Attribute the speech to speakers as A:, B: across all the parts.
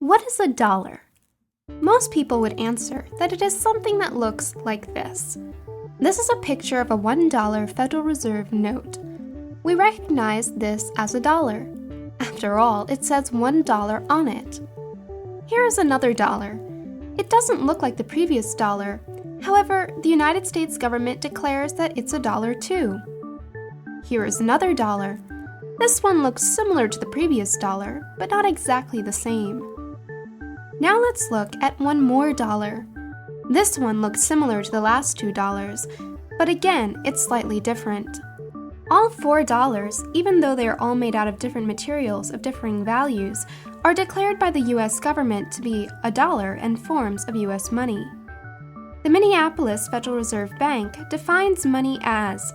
A: What is a dollar? Most people would answer that it is something that looks like this. This is a picture of a $1 Federal Reserve note. We recognize this as a dollar. After all, it says $1 on it. Here is another dollar. It doesn't look like the previous dollar. However, the United States government declares that it's a dollar too. Here is another dollar. This one looks similar to the previous dollar, but not exactly the same. Now let's look at one more dollar. This one looks similar to the last $2, but again, it's slightly different. All $4, even though they are all made out of different materials of differing values, are declared by the U.S. government to be a dollar and forms of U.S. money. The Minneapolis Federal Reserve Bank defines money as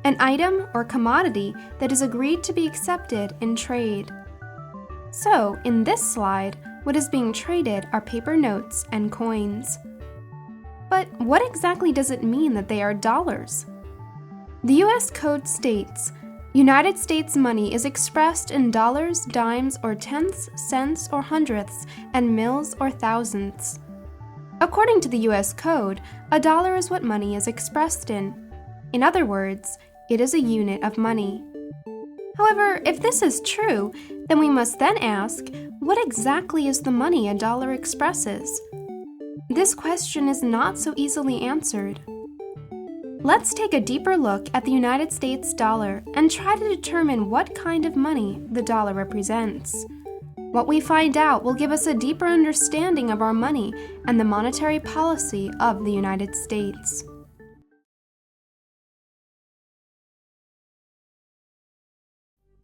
A: an item or commodity that is agreed to be accepted in trade. So, in this slide, what is being traded are paper notes and coins. But what exactly does it mean that they are dollars? The U.S. Code states, United States money is expressed in dollars, dimes, or tenths, cents, or hundredths, and mils or thousandths. According to the U.S. Code, a dollar is what money is expressed in. In other words, it is a unit of money. However, if this is true, then we must then ask, what exactly is the money a dollar expresses? This question is not so easily answered. Let's take a deeper look at the United States dollar and try to determine what kind of money the dollar represents. What we find out will give us a deeper understanding of our money and the monetary policy of the United States.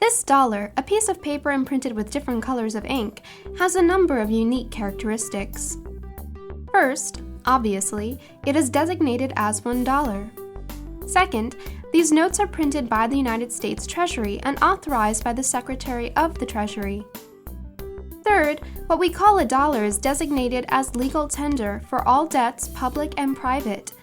A: This dollar, a piece of paper imprinted with different colors of ink, has a number of unique characteristics. First, obviously, it is designated as $1. Second, these notes are printed by the United States Treasury and authorized by the Secretary of the Treasury. Third, what we call a dollar is designated as legal tender for all debts, public and private.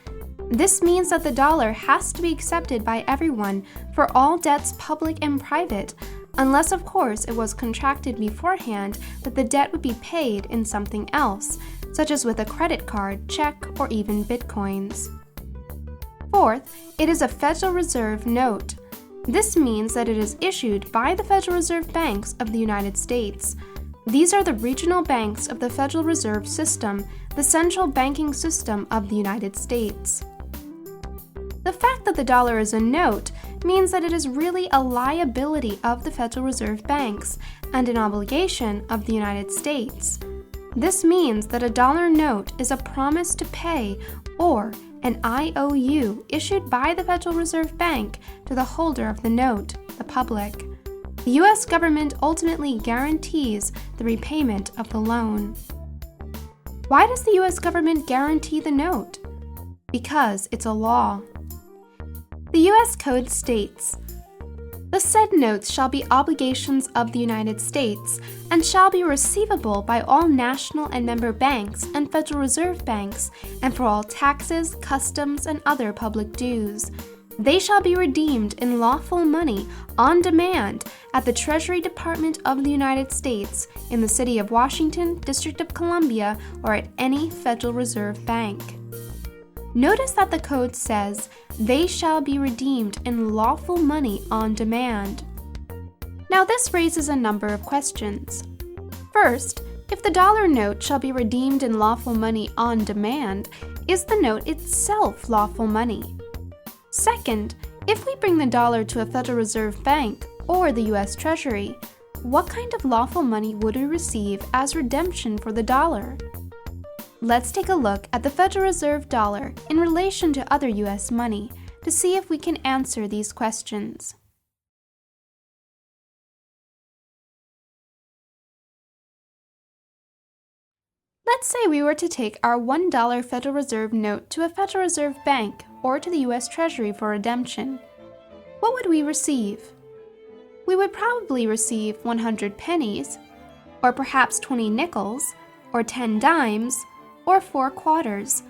A: This means that the dollar has to be accepted by everyone for all debts, public and private, unless of course it was contracted beforehand that the debt would be paid in something else, such as with a credit card, check, or even bitcoins. Fourth, it is a Federal Reserve note. This means that it is issued by the Federal Reserve Banks of the United States. These are the regional banks of the Federal Reserve System, the central banking system of the United States. The fact that the dollar is a note means that it is really a liability of the Federal Reserve Banks and an obligation of the United States. This means that a dollar note is a promise to pay or an IOU issued by the Federal Reserve Bank to the holder of the note, the public. The U.S. government ultimately guarantees the repayment of the loan. Why does the U.S. government guarantee the note? Because it's a law. The U.S. Code states, the said notes shall be obligations of the United States and shall be receivable by all national and member banks and Federal Reserve banks and for all taxes, customs, and other public dues. They shall be redeemed in lawful money on demand at the Treasury Department of the United States in the City of Washington, District of Columbia, or at any Federal Reserve Bank. Notice that the code says, they shall be redeemed in lawful money on demand. Now this raises a number of questions. First, if the dollar note shall be redeemed in lawful money on demand, is the note itself lawful money? Second, if we bring the dollar to a Federal Reserve Bank or the U.S. Treasury, what kind of lawful money would we receive as redemption for the dollar? Let's take a look at the Federal Reserve dollar in relation to other U.S. money to see if we can answer these questions. Let's say we were to take our $1 Federal Reserve note to a Federal Reserve Bank or to the U.S. Treasury for redemption. What would we receive? We would probably receive 100 pennies, or perhaps 20 nickels, or 10 dimes, or 4 quarters.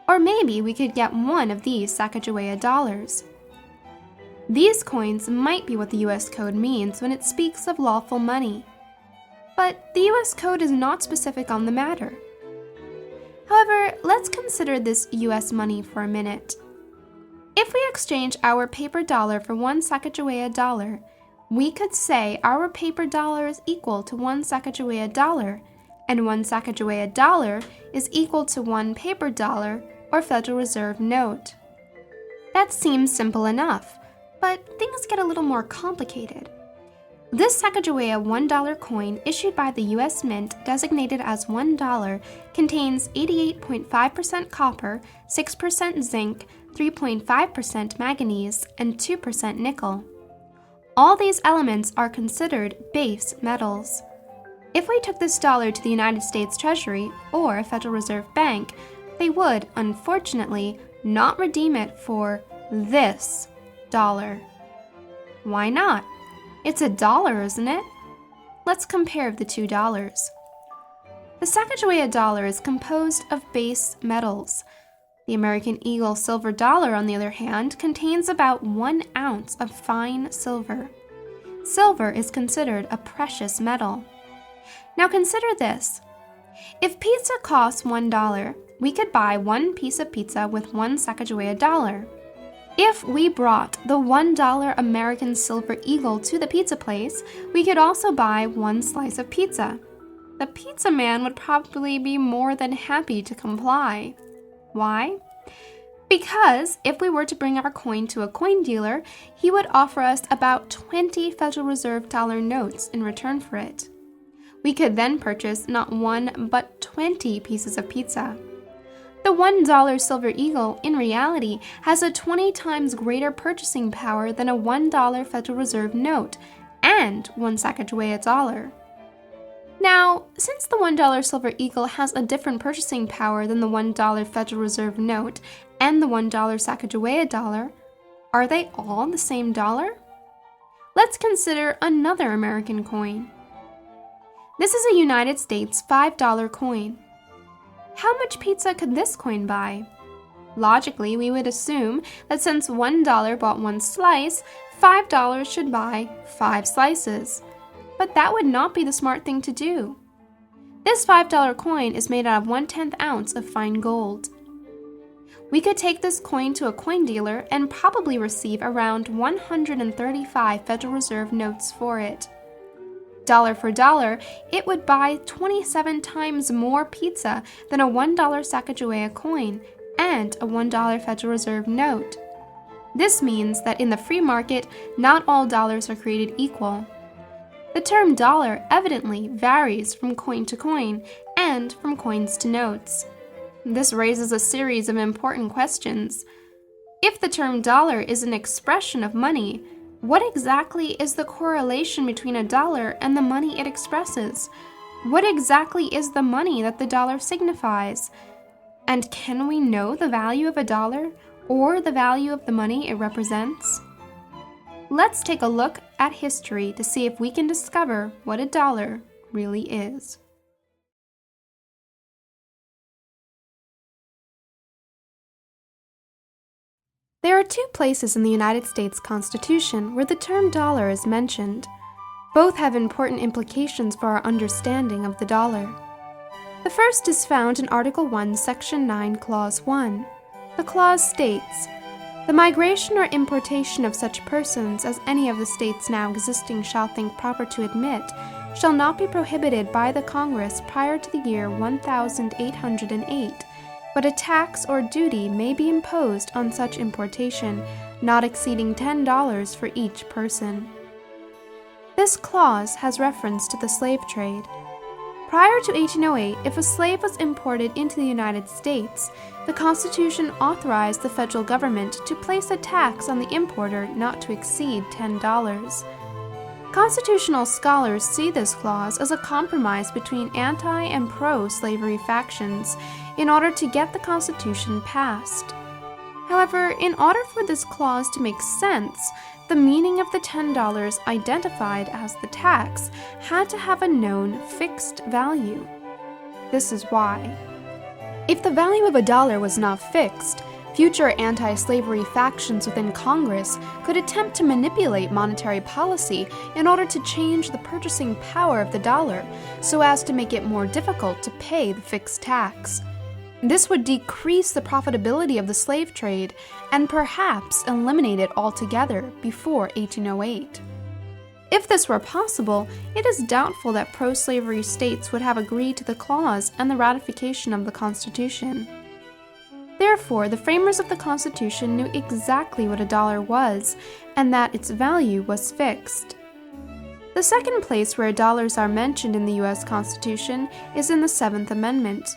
A: Or maybe we could get one of these Sacagawea dollars. These coins might be what the U.S. Code means when it speaks of lawful money. but the US Code is not specific on the matter. However, let's consider this US money for a minute. If we exchange our paper dollar for 1 Sacagawea dollar, we could say our paper dollar is equal to 1 Sacagawea dollar, and 1 Sacagawea dollar is equal to 1 paper dollar or Federal Reserve note. That seems simple enough, but things get a little more complicated. This Sacagawea $1 coin issued by the U.S. Mint designated as $1 contains 88.5% copper, 6% zinc, 3.5% manganese, and 2% nickel. All these elements are considered base metals. If we took this dollar to the United States Treasury or a Federal Reserve Bank, they would, unfortunately, not redeem it for this dollar. Why not? It's a dollar, isn't it? Let's compare the two dollars. The Sacagawea dollar is composed of base metals. The American Eagle silver dollar, on the other hand, contains about 1 ounce of fine silver. Silver is considered a precious metal. Now consider this. If pizza costs $1, we could buy 1 piece of pizza with 1 Sacagawea dollar. If we brought the $1 American Silver Eagle to the pizza place, we could also buy 1 slice of pizza. The pizza man would probably be more than happy to comply. Why? Because if we were to bring our coin to a coin dealer, he would offer us about 20 Federal Reserve dollar notes in return for it. We could then purchase not 1 but 20 pieces of pizza. The $1 Silver Eagle, in reality, has a 20 times greater purchasing power than a $1 Federal Reserve note and 1 Sacagawea dollar. Now, since the $1 Silver Eagle has a different purchasing power than the $1 Federal Reserve note and the $1 Sacagawea dollar, are they all the same dollar? Let's consider another American coin. This is a United States $5 coin. How much pizza could this coin buy? Logically, we would assume that since $1 bought 1 slice, $5 should buy 5 slices. But that would not be the smart thing to do. This $5 coin is made out of 1/10 ounce of fine gold. We could take this coin to a coin dealer and probably receive around 135 Federal Reserve notes for it. Dollar for dollar, it would buy 27 times more pizza than a $1 Sacagawea coin and a $1 Federal Reserve note. This means that in the free market, not all dollars are created equal. The term dollar evidently varies from coin to coin and from coins to notes. This raises a series of important questions. If the term dollar is an expression of money, what exactly is the correlation between a dollar and the money it expresses? What exactly is the money that the dollar signifies? And can we know the value of a dollar or the value of the money it represents? Let's take a look at history to see if we can discover what a dollar really is. There are 2 places in the United States Constitution where the term dollar is mentioned. Both have important implications for our understanding of the dollar. The first is found in Article 1, Section 9, Clause 1. The clause states, "The migration or importation of such persons as any of the states now existing shall think proper to admit shall not be prohibited by the Congress prior to the year 1808, but a tax or duty may be imposed on such importation, not exceeding $10 for each person." This clause has reference to the slave trade. Prior to 1808, if a slave was imported into the United States, the Constitution authorized the federal government to place a tax on the importer not to exceed $10. Constitutional scholars see this clause as a compromise between anti- and pro-slavery factions in order to get the Constitution passed. However, in order for this clause to make sense, the meaning of the $10 identified as the tax had to have a known fixed value. This is why. If the value of a dollar was not fixed, Future anti-slavery factions within Congress could attempt to manipulate monetary policy in order to change the purchasing power of the dollar so as to make it more difficult to pay the fixed tax. This would decrease the profitability of the slave trade and perhaps eliminate it altogether before 1808. If this were possible, it is doubtful that pro-slavery states would have agreed to the clause and the ratification of the Constitution. Therefore, the framers of the Constitution knew exactly what a dollar was and that its value was fixed. The second place where dollars are mentioned in the U.S. Constitution is in the 7th Amendment.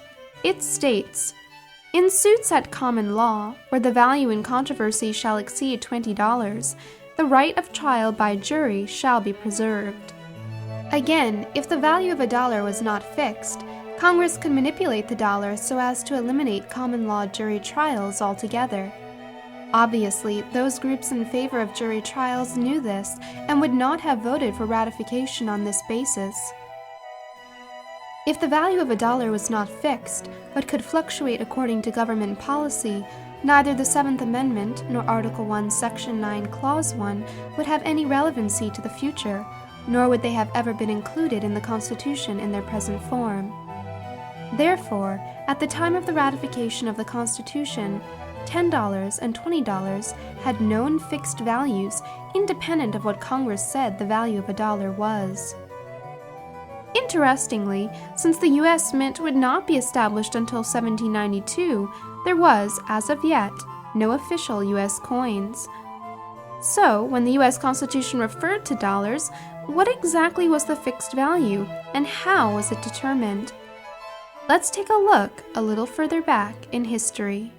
A: It states, "In suits at common law, where the value in controversy shall exceed $20, the right of trial by jury shall be preserved." Again, if the value of a dollar was not fixed, Congress could manipulate the dollar so as to eliminate common law jury trials altogether. Obviously, those groups in favor of jury trials knew this and would not have voted for ratification on this basis. If the value of a dollar was not fixed, but could fluctuate according to government policy, neither the 7th Amendment nor Article 1, Section 9, Clause 1 would have any relevancy to the future, nor would they have ever been included in the Constitution in their present form. Therefore, at the time of the ratification of the Constitution, $10 and $20 had known fixed values independent of what Congress said the value of a dollar was. Interestingly, since the U.S. Mint would not be established until 1792, there was, as of yet, no official U.S. coins. So, when the U.S. Constitution referred to dollars, what exactly was the fixed value, and how was it determined? Let's take a look a little further back in history.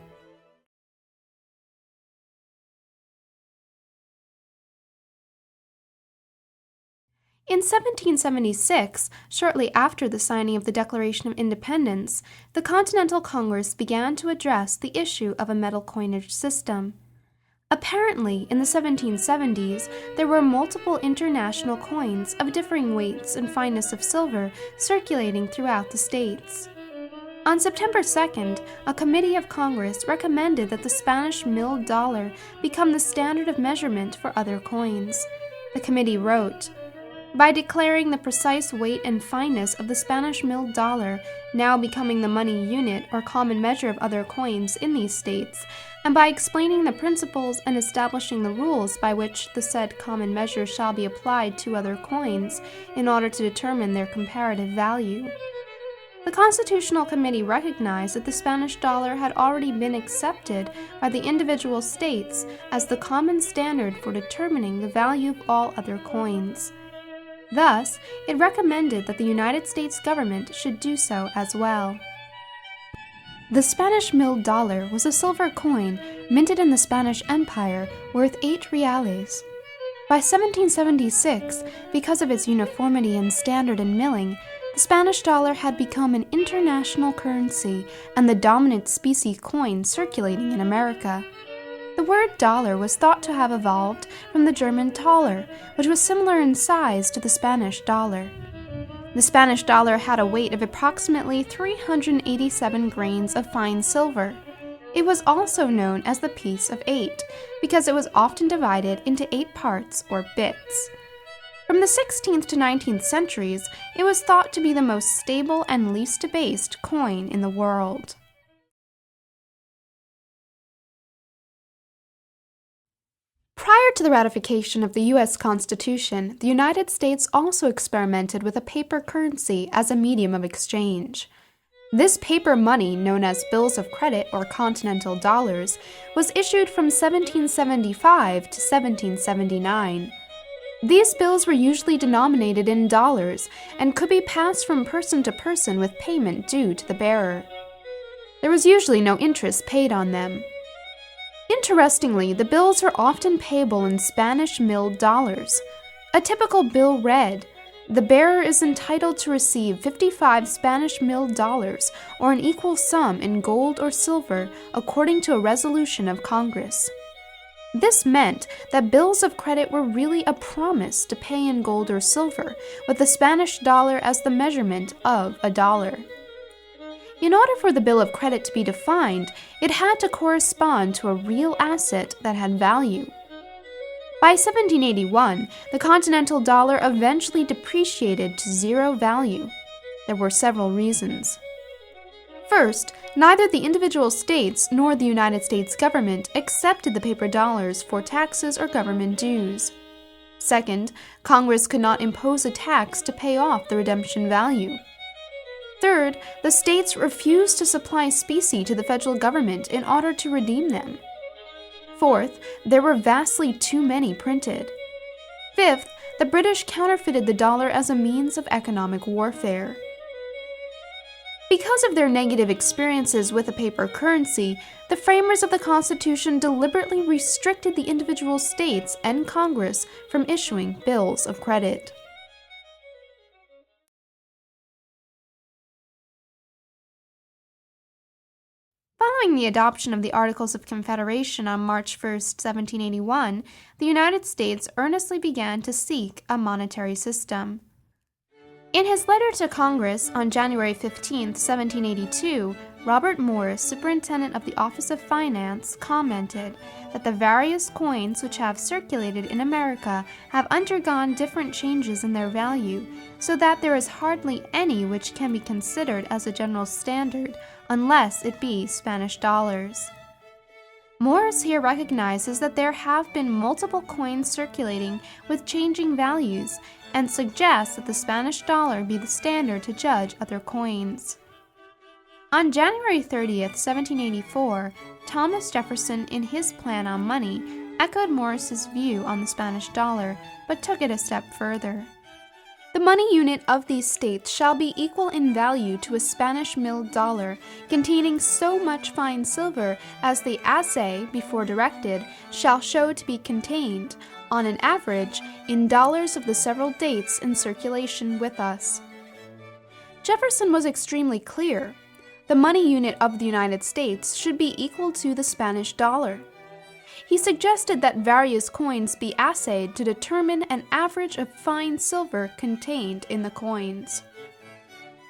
A: In 1776, shortly after the signing of the Declaration of Independence, the Continental Congress began to address the issue of a metal coinage system. Apparently, in the 1770s, there were multiple international coins of differing weights and fineness of silver circulating throughout the states. On September 2nd, a committee of Congress recommended that the Spanish milled dollar become the standard of measurement for other coins. The committee wrote, "By declaring the precise weight and fineness of the Spanish milled dollar now becoming the money unit or common measure of other coins in these states, and by explaining the principles and establishing the rules by which the said common measure shall be applied to other coins in order to determine their comparative value." The Constitutional Committee recognized that the Spanish dollar had already been accepted by the individual states as the common standard for determining the value of all other coins. Thus, it recommended that the United States government should do so as well. The Spanish milled dollar was a silver coin minted in the Spanish Empire worth 8 reales. By 1776, because of its uniformity and standard in milling, the Spanish dollar had become an international currency and the dominant specie coin circulating in America. The word dollar was thought to have evolved from the German Taler, which was similar in size to the Spanish dollar. The Spanish dollar had a weight of approximately 387 grains of fine silver. It was also known as the piece of 8, because it was often divided into 8 parts or bits. From the 16th to 19th centuries, it was thought to be the most stable and least debased coin in the world. Prior to the ratification of the U.S. Constitution, the United States also experimented with a paper currency as a medium of exchange. This paper money, known as bills of credit or Continental Dollars, was issued from 1775 to 1779. These bills were usually denominated in dollars and could be passed from person to person with payment due to the bearer. There was usually no interest paid on them. Interestingly, the bills are often payable in Spanish milled dollars. A typical bill read, "The bearer is entitled to receive 55 Spanish milled dollars or an equal sum in gold or silver according to a resolution of Congress." This meant that bills of credit were really a promise to pay in gold or silver, with the Spanish dollar as the measurement of a dollar. In order for the bill of credit to be defined, it had to correspond to a real asset that had value. By 1781, the Continental Dollar eventually depreciated to zero value. There were several reasons. First, neither the individual states nor the United States government accepted the paper dollars for taxes or government dues. Second, Congress could not impose a tax to pay off the redemption value. Third, the states refused to supply specie to the federal government in order to redeem them. Fourth, there were vastly too many printed. Fifth, the British counterfeited the dollar as a means of economic warfare. Because of their negative experiences with a paper currency, the framers of the Constitution deliberately restricted the individual states and Congress from issuing bills of credit. Following the adoption of the Articles of Confederation on March 1, 1781, the United States earnestly began to seek a monetary system. In his letter to Congress on January 15, 1782, Robert Morris, Superintendent of the Office of Finance, commented that the various coins which have circulated in America have undergone different changes in their value, so that there is hardly any which can be considered as a general standard, unless it be Spanish dollars. Morris here recognizes that there have been multiple coins circulating with changing values, and suggests that the Spanish dollar be the standard to judge other coins. On January 30, 1784, Thomas Jefferson, in his Plan on Money, echoed Morris's view on the Spanish dollar, but took it a step further. The money unit of these states shall be equal in value to a Spanish milled dollar, containing so much fine silver as the assay, before directed, shall show to be contained, on an average, in dollars of the several dates in circulation with us. Jefferson was extremely clear. The money unit of the United States should be equal to the Spanish dollar. He suggested that various coins be assayed to determine an average of fine silver contained in the coins.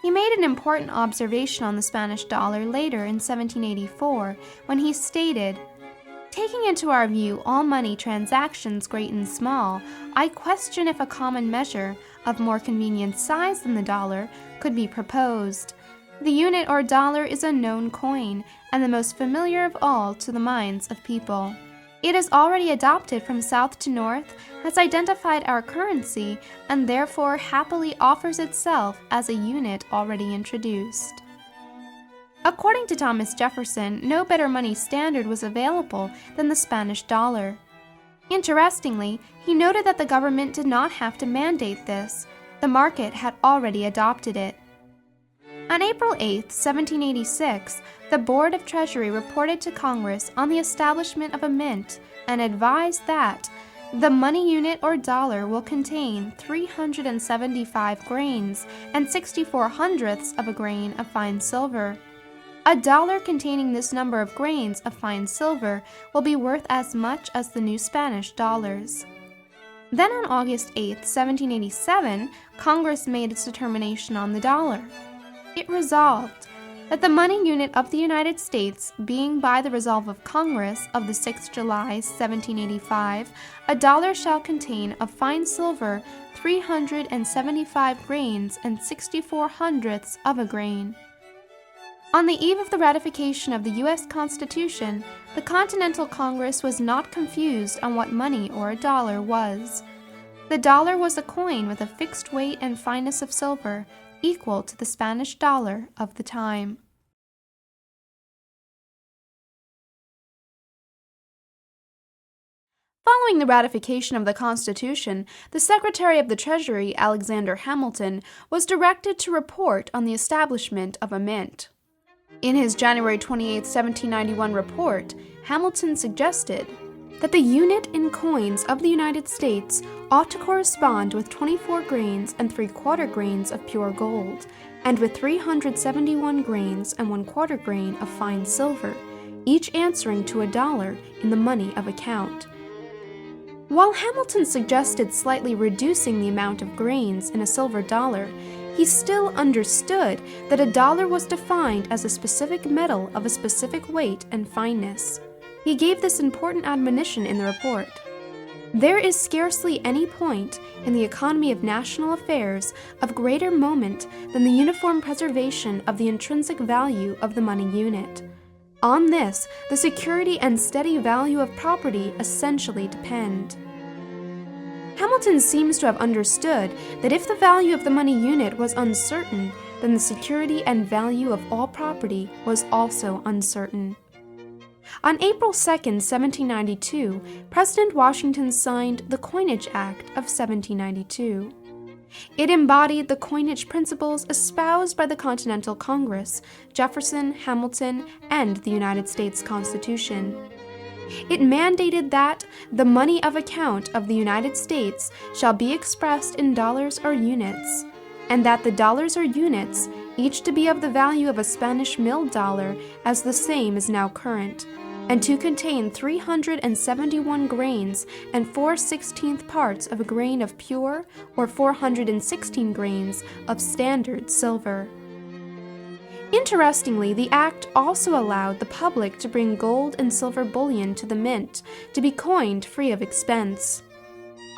A: He made an important observation on the Spanish dollar later in 1784, when he stated, "Taking into our view all money transactions great and small, I question if a common measure, of more convenient size than the dollar, could be proposed. The unit or dollar is a known coin, and the most familiar of all to the minds of people. It is already adopted from south to north, has identified our currency, and therefore happily offers itself as a unit already introduced." According to Thomas Jefferson, no better money standard was available than the Spanish dollar. Interestingly, he noted that the government did not have to mandate this. The market had already adopted it. On April 8, 1786, the Board of Treasury reported to Congress on the establishment of a mint and advised that the money unit or dollar will contain 375 grains and 64 hundredths of a grain of fine silver. A dollar containing this number of grains of fine silver will be worth as much as the new Spanish dollars. Then on August 8, 1787, Congress made its determination on the dollar. It resolved that the money unit of the United States, being by the resolve of Congress of the 6th July, 1785, a dollar shall contain of fine silver 375 grains and 64 hundredths of a grain. On the eve of the ratification of the U.S. Constitution, the Continental Congress was not confused on what money or a dollar was. The dollar was a coin with a fixed weight and fineness of silver, equal to the Spanish dollar of the time. Following the ratification of the Constitution, the Secretary of the Treasury, Alexander Hamilton, was directed to report on the establishment of a mint. In his January 28, 1791 report, Hamilton suggested that the unit in coins of the United States ought to correspond with 24 grains and 3/4 grains of pure gold, and with 371 grains and 1/4 grain of fine silver, each answering to a dollar in the money of account. While Hamilton suggested slightly reducing the amount of grains in a silver dollar, he still understood that a dollar was defined as a specific metal of a specific weight and fineness. He gave this important admonition in the report. There is scarcely any point in the economy of national affairs of greater moment than the uniform preservation of the intrinsic value of the money unit. On this, the security and steady value of property essentially depend. Hamilton seems to have understood that if the value of the money unit was uncertain, then the security and value of all property was also uncertain. On April 2, 1792, President Washington signed the Coinage Act of 1792. It embodied the coinage principles espoused by the Continental Congress, Jefferson, Hamilton, and the United States Constitution. It mandated that the money of account of the United States shall be expressed in dollars or units, and that the dollars or units, each to be of the value of a Spanish milled dollar as the same is now current, and to contain 371 grains and 4/16 parts of a grain of pure or 416 grains of standard silver. Interestingly, the act also allowed the public to bring gold and silver bullion to the mint to be coined free of expense.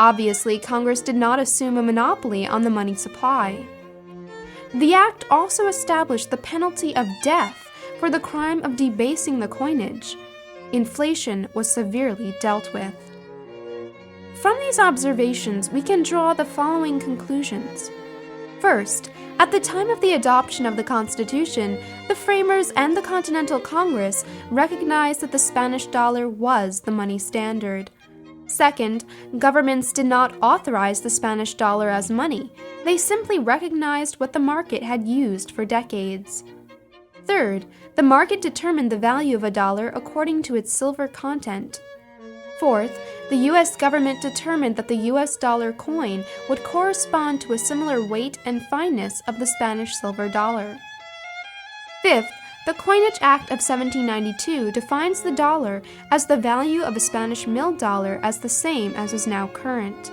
A: Obviously, Congress did not assume a monopoly on the money supply. The act also established the penalty of death for the crime of debasing the coinage. Inflation was severely dealt with. From these observations, we can draw the following conclusions. First, at the time of the adoption of the Constitution, the framers and the Continental Congress recognized that the Spanish dollar was the money standard. Second, governments did not authorize the Spanish dollar as money. They simply recognized what the market had used for decades. Third, the market determined the value of a dollar according to its silver content. Fourth, the U.S. government determined that the U.S. dollar coin would correspond to a similar weight and fineness of the Spanish silver dollar. Fifth, the Coinage Act of 1792 defines the dollar as the value of a Spanish milled dollar as the same as is now current.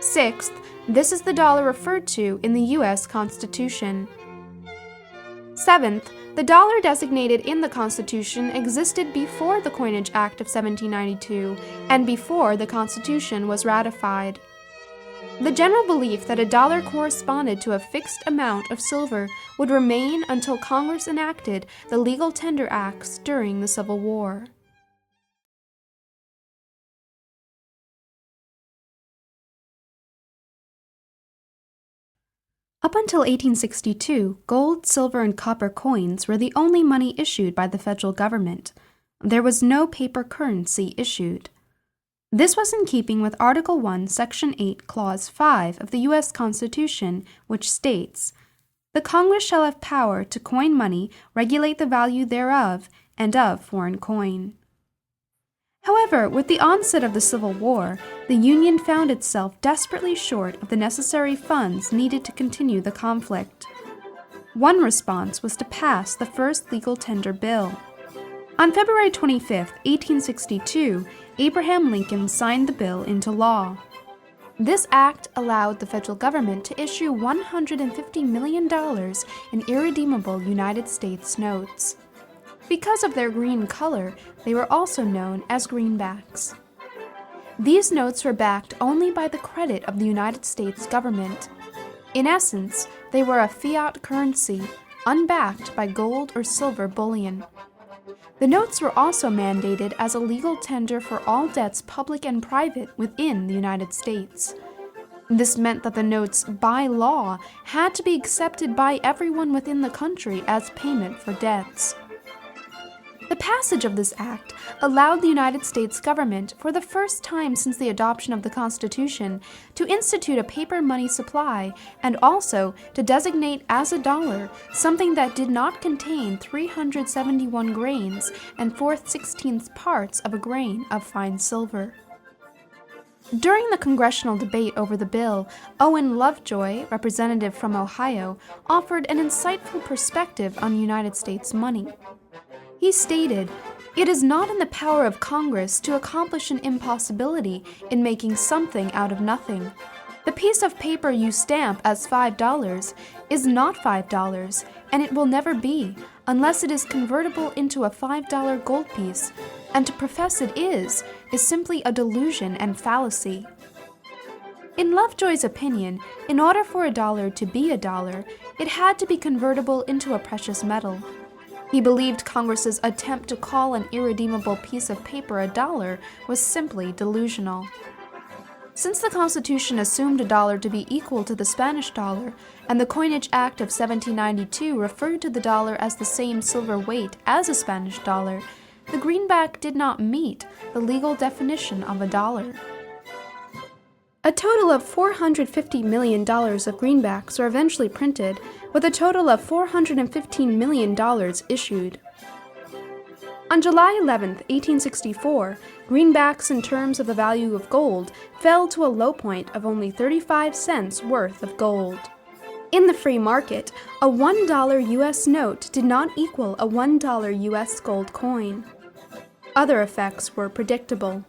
A: Sixth, this is the dollar referred to in the U.S. Constitution. Seventh, the dollar designated in the Constitution existed before the Coinage Act of 1792 and before the Constitution was ratified. The general belief that a dollar corresponded to a fixed amount of silver would remain until Congress enacted the Legal Tender Acts during the Civil War. Up until 1862, gold, silver, and copper coins were the only money issued by the federal government. There was no paper currency issued. This was in keeping with Article 1, Section 8, Clause 5 of the U.S. Constitution, which states, "The Congress shall have power to coin money, regulate the value thereof, and of foreign coin." However, with the onset of the Civil War, the Union found itself desperately short of the necessary funds needed to continue the conflict. One response was to pass the first legal tender bill. On February 25, 1862, Abraham Lincoln signed the bill into law. This act allowed the federal government to issue $150 million in irredeemable United States notes. Because of their green color, they were also known as greenbacks. These notes were backed only by the credit of the United States government. In essence, they were a fiat currency, unbacked by gold or silver bullion. The notes were also mandated as a legal tender for all debts public and private within the United States. This meant that the notes, by law, had to be accepted by everyone within the country as payment for debts. The passage of this act allowed the United States government, for the first time since the adoption of the Constitution, to institute a paper money supply and also to designate as a dollar something that did not contain 371 grains and 4/16 parts of a grain of fine silver. During the congressional debate over the bill, Owen Lovejoy, representative from Ohio, offered an insightful perspective on United States money. He stated, "It is not in the power of Congress to accomplish an impossibility in making something out of nothing. The piece of paper you stamp as $5 is not $5, and it will never be unless it is convertible into a $5 gold piece, and to profess it is simply a delusion and fallacy. In Lovejoy's opinion, in order for a dollar to be a dollar, it had to be convertible into a precious metal. He believed Congress's attempt to call an irredeemable piece of paper a dollar was simply delusional. Since the Constitution assumed a dollar to be equal to the Spanish dollar, and the Coinage Act of 1792 referred to the dollar as the same silver weight as a Spanish dollar, the greenback did not meet the legal definition of a dollar. A total of $450 million of greenbacks were eventually printed, with a total of $415 million issued. On July 11, 1864, greenbacks in terms of the value of gold fell to a low point of only 35 cents worth of gold. In the free market, a $1 U.S. note did not equal a $1 U.S. gold coin. Other effects were predictable.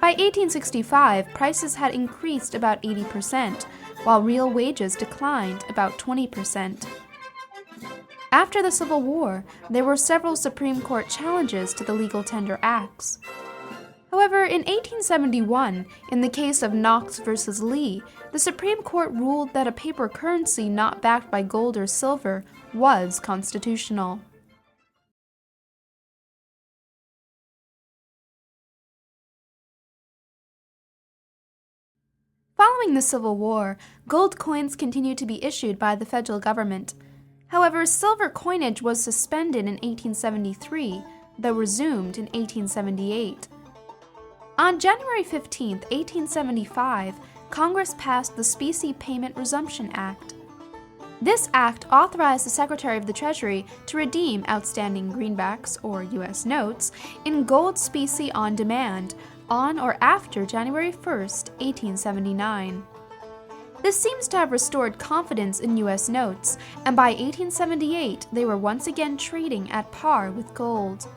A: By 1865, prices had increased about 80%, while real wages declined about 20%. After the Civil War, there were several Supreme Court challenges to the legal tender acts. However, in 1871, in the case of Knox versus Lee, the Supreme Court ruled that a paper currency not backed by gold or silver was constitutional. Following the Civil War, gold coins continued to be issued by the federal government. However, silver coinage was suspended in 1873, though resumed in 1878. On January 15, 1875, Congress passed the Specie Payment Resumption Act. This act authorized the Secretary of the Treasury to redeem outstanding greenbacks, or U.S. notes, in gold specie on demand, on or after January 1, 1879. This seems to have restored confidence in U.S. notes, and by 1878 they were once again trading at par with gold.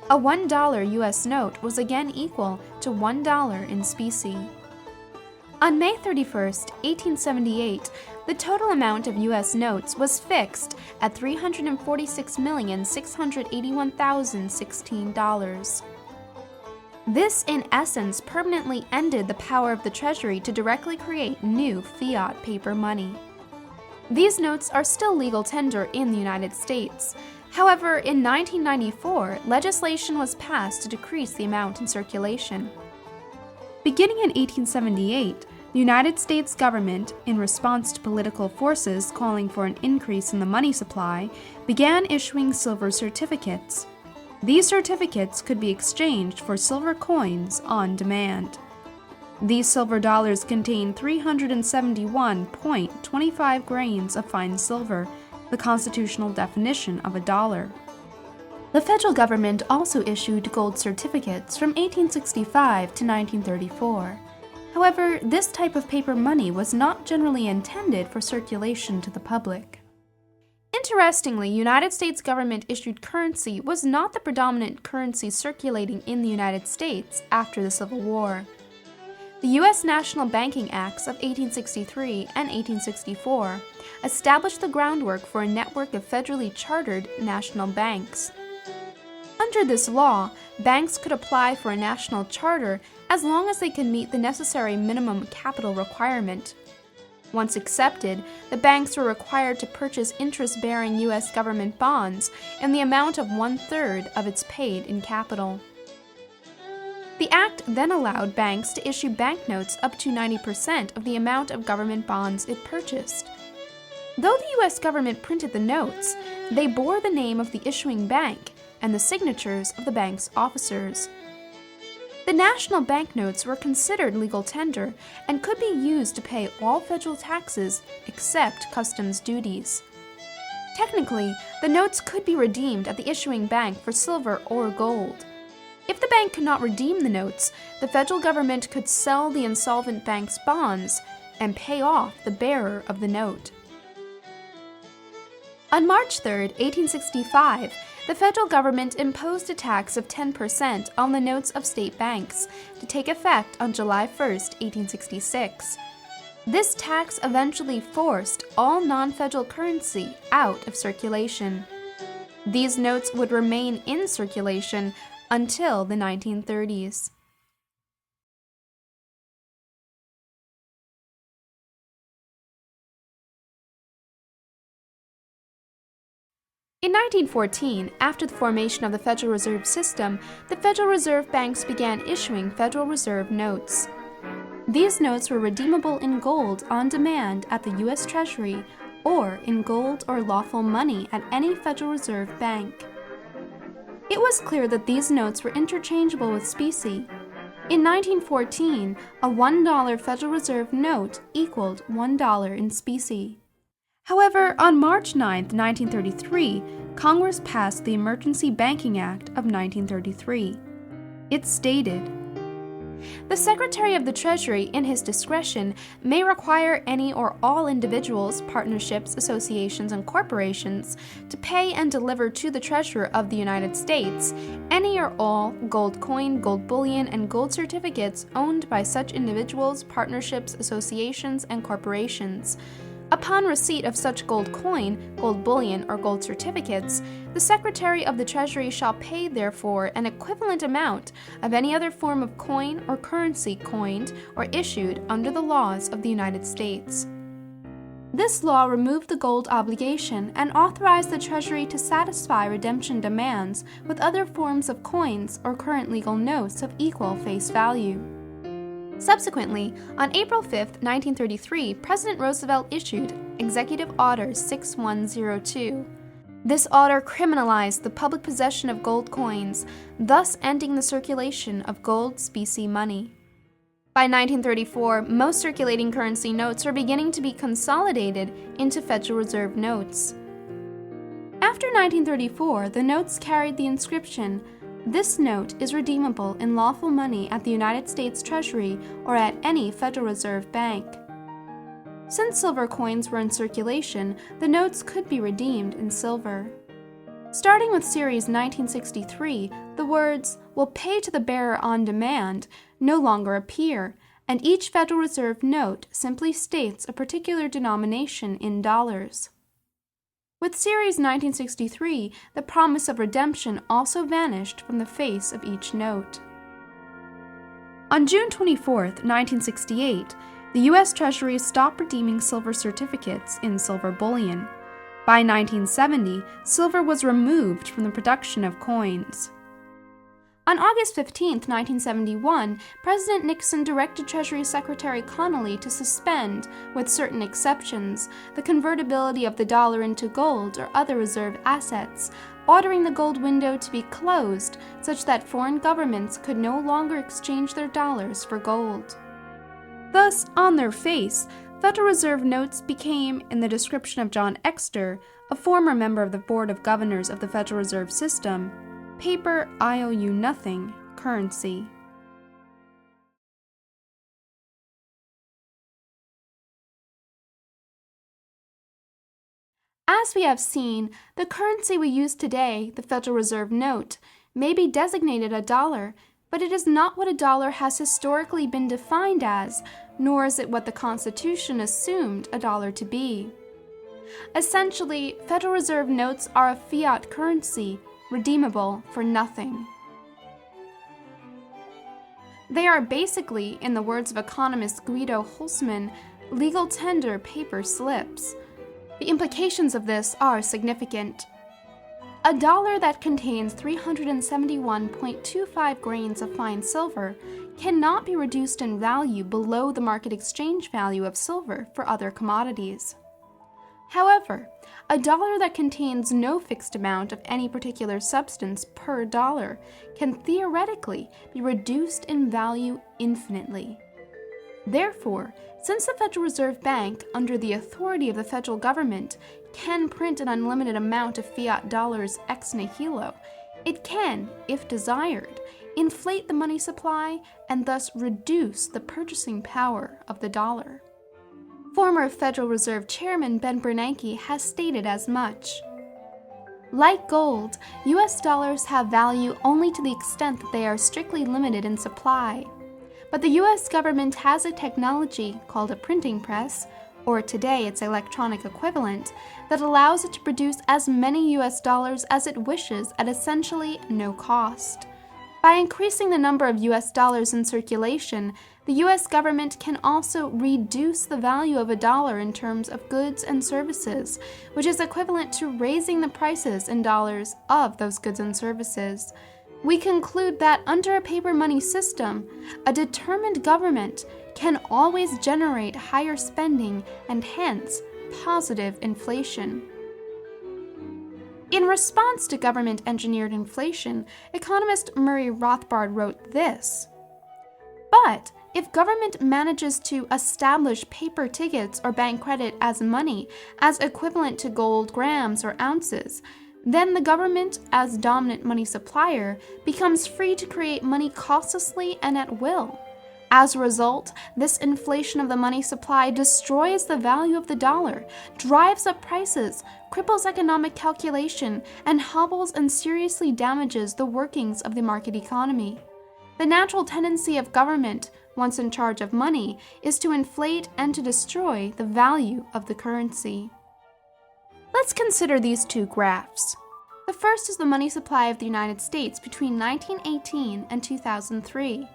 A: A $1 U.S. note was again equal to $1 in specie. On May 31, 1878, the total amount of U.S. notes was fixed at $346,681,016. This, in essence, permanently ended the power of the Treasury to directly create new fiat paper money. These notes are still legal tender in the United States. However, in 1994, legislation was passed to decrease the amount in circulation. Beginning in 1878, the United States government, in response to political forces calling for an increase in the money supply, began issuing silver certificates. These certificates could be exchanged for silver coins on demand. These silver dollars contain 371.25 grains of fine silver, the constitutional definition of a dollar. The federal government also issued gold certificates from 1865 to 1934. However, this type of paper money was not generally intended for circulation to the public. Interestingly, United States government-issued currency was not the predominant currency circulating in the United States after the Civil War. The U.S. National Banking Acts of 1863 and 1864 established the groundwork for a network of federally chartered national banks. Under this law, banks could apply for a national charter as long as they could meet the necessary minimum capital requirement. Once accepted, the banks were required to purchase interest-bearing U.S. government bonds in the amount of 1/3 of its paid-in capital. The act then allowed banks to issue banknotes up to 90% of the amount of government bonds it purchased. Though the U.S. government printed the notes, they bore the name of the issuing bank and the signatures of the bank's officers. The national banknotes were considered legal tender and could be used to pay all federal taxes except customs duties. Technically, the notes could be redeemed at the issuing bank for silver or gold. If the bank could not redeem the notes, the federal government could sell the insolvent bank's bonds and pay off the bearer of the note. On March 3, 1865, the federal government imposed a tax of 10% on the notes of state banks to take effect on July 1, 1866. This tax eventually forced all non-federal currency out of circulation. These notes would remain in circulation until the 1930s. In 1914, after the formation of the Federal Reserve System, the Federal Reserve banks began issuing Federal Reserve notes. These notes were redeemable in gold on demand at the U.S. Treasury or in gold or lawful money at any Federal Reserve bank. It was clear that these notes were interchangeable with specie. In 1914, a $1 Federal Reserve note equaled $1 in specie. However, on March 9, 1933, Congress passed the Emergency Banking Act of 1933. It stated, "The Secretary of the Treasury, in his discretion, may require any or all individuals, partnerships, associations, and corporations to pay and deliver to the Treasurer of the United States any or all gold coin, gold bullion, and gold certificates owned by such individuals, partnerships, associations, and corporations. Upon receipt of such gold coin, gold bullion, or gold certificates, the Secretary of the Treasury shall pay therefor an equivalent amount of any other form of coin or currency coined or issued under the laws of the United States." This law removed the gold obligation and authorized the Treasury to satisfy redemption demands with other forms of coins or current legal notes of equal face value. Subsequently, on April 5, 1933, President Roosevelt issued Executive Order 6102. This order criminalized the public possession of gold coins, thus ending the circulation of gold specie money. By 1934, most circulating currency notes were beginning to be consolidated into Federal Reserve notes. After 1934, the notes carried the inscription, "This note is redeemable in lawful money at the United States Treasury or at any Federal Reserve bank." Since silver coins were in circulation, the notes could be redeemed in silver. Starting with Series 1963, the words, "will pay to the bearer on demand," no longer appear, and each Federal Reserve note simply states a particular denomination in dollars. With Series 1963, the promise of redemption also vanished from the face of each note. On June 24, 1968, the U.S. Treasury stopped redeeming silver certificates in silver bullion. By 1970, silver was removed from the production of coins. On August 15, 1971, President Nixon directed Treasury Secretary Connally to suspend, with certain exceptions, the convertibility of the dollar into gold or other reserve assets, ordering the gold window to be closed such that foreign governments could no longer exchange their dollars for gold. Thus, on their face, Federal Reserve notes became, in the description of John Exter, a former member of the Board of Governors of the Federal Reserve System, paper IOU nothing currency. As we have seen, the currency we use today, the Federal Reserve note, may be designated a dollar, but it is not what a dollar has historically been defined as, nor is it what the Constitution assumed a dollar to be. Essentially, Federal Reserve notes are a fiat currency, redeemable for nothing. They are basically, in the words of economist Guido Hulsmann, legal tender paper slips. The implications of this are significant. A dollar that contains 371.25 grains of fine silver cannot be reduced in value below the market exchange value of silver for other commodities. However, a dollar that contains no fixed amount of any particular substance per dollar can theoretically be reduced in value infinitely. Therefore, since the Federal Reserve Bank, under the authority of the federal government, can print an unlimited amount of fiat dollars ex nihilo, it can, if desired, inflate the money supply and thus reduce the purchasing power of the dollar. Former Federal Reserve Chairman Ben Bernanke has stated as much. Like gold, U.S. dollars have value only to the extent that they are strictly limited in supply. but the US government has a technology called a printing press, or today its electronic equivalent, that allows it to produce as many US dollars as it wishes at essentially no cost. By increasing the number of US dollars in circulation, the US government can also reduce the value of a dollar in terms of goods and services, which is equivalent to raising the prices in dollars of those goods and services. We conclude that under a paper money system, a determined government can always generate higher spending and hence positive inflation. In response to government-engineered inflation, economist Murray Rothbard wrote this: "But if government manages to establish paper tickets or bank credit as money, as equivalent to gold grams or ounces, then the government, as dominant money supplier, becomes free to create money costlessly and at will. As a result, this inflation of the money supply destroys the value of the dollar, drives up prices, cripples economic calculation, and hobbles and seriously damages the workings of the market economy. The natural tendency of government, once in charge of money, is to inflate and to destroy the value of the currency." Let's consider these two graphs. The first is the money supply of the United States between 1918 and 2003.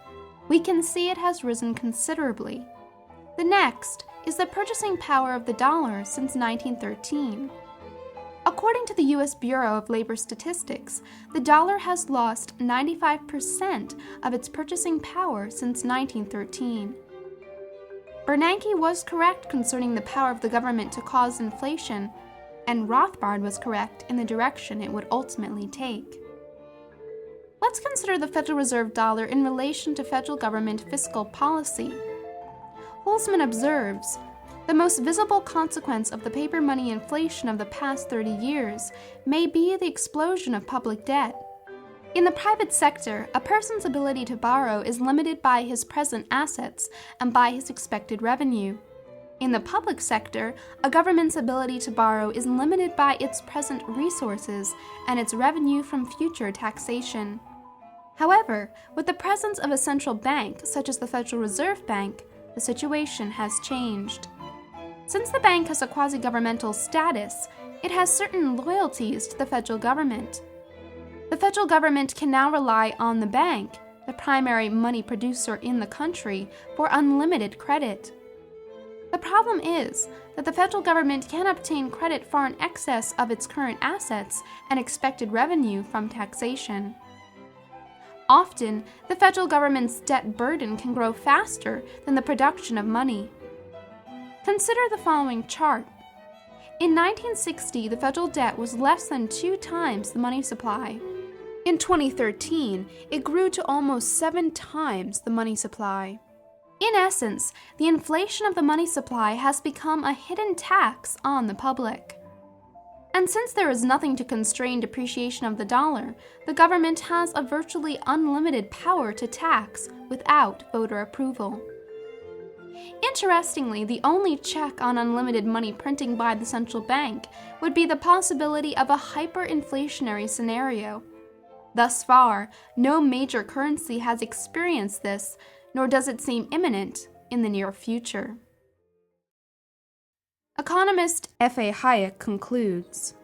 A: We can see it has risen considerably. The next is the purchasing power of the dollar since 1913. According to the U.S. Bureau of Labor Statistics, the dollar has lost 95% of its purchasing power since 1913. Bernanke was correct concerning the power of the government to cause inflation, and Rothbard was correct in the direction it would ultimately take. Let's consider the Federal Reserve dollar in relation to federal government fiscal policy. Holzman observes, "The most visible consequence of the paper money inflation of the past 30 years may be the explosion of public debt. In the private sector, a person's ability to borrow is limited by his present assets and by his expected revenue. In the public sector, a government's ability to borrow is limited by its present resources and its revenue from future taxation. However, with the presence of a central bank, such as the Federal Reserve Bank, the situation has changed. Since the bank has a quasi-governmental status, it has certain loyalties to the federal government. The federal government can now rely on the bank, the primary money producer in the country, for unlimited credit. The problem is that the federal government can obtain credit far in excess of its current assets and expected revenue from taxation. Often, the federal government's debt burden can grow faster than the production of money. Consider the following chart. In 1960, the federal debt was less than 2 times the money supply. In 2013, it grew to almost 7 times the money supply. In essence, the inflation of the money supply has become a hidden tax on the public. And since there is nothing to constrain depreciation of the dollar, the government has a virtually unlimited power to tax without voter approval. Interestingly, the only check on unlimited money printing by the central bank would be the possibility of a hyperinflationary scenario. Thus far, no major currency has experienced this, nor does it seem imminent in the near future. Economist F.A. Hayek concludes,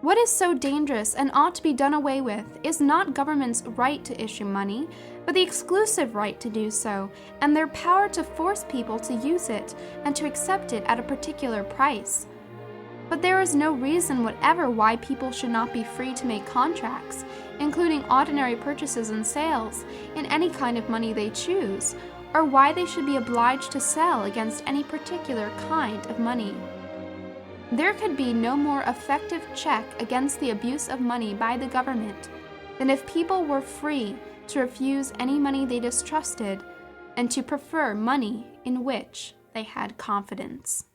A: "What is so dangerous and ought to be done away with is not government's right to issue money, but the exclusive right to do so, and their power to force people to use it and to accept it at a particular price. But there is no reason whatever why people should not be free to make contracts, including ordinary purchases and sales, in any kind of money they choose, or why they should be obliged to sell against any particular kind of money. There could be no more effective check against the abuse of money by the government than if people were free to refuse any money they distrusted and to prefer money in which they had confidence."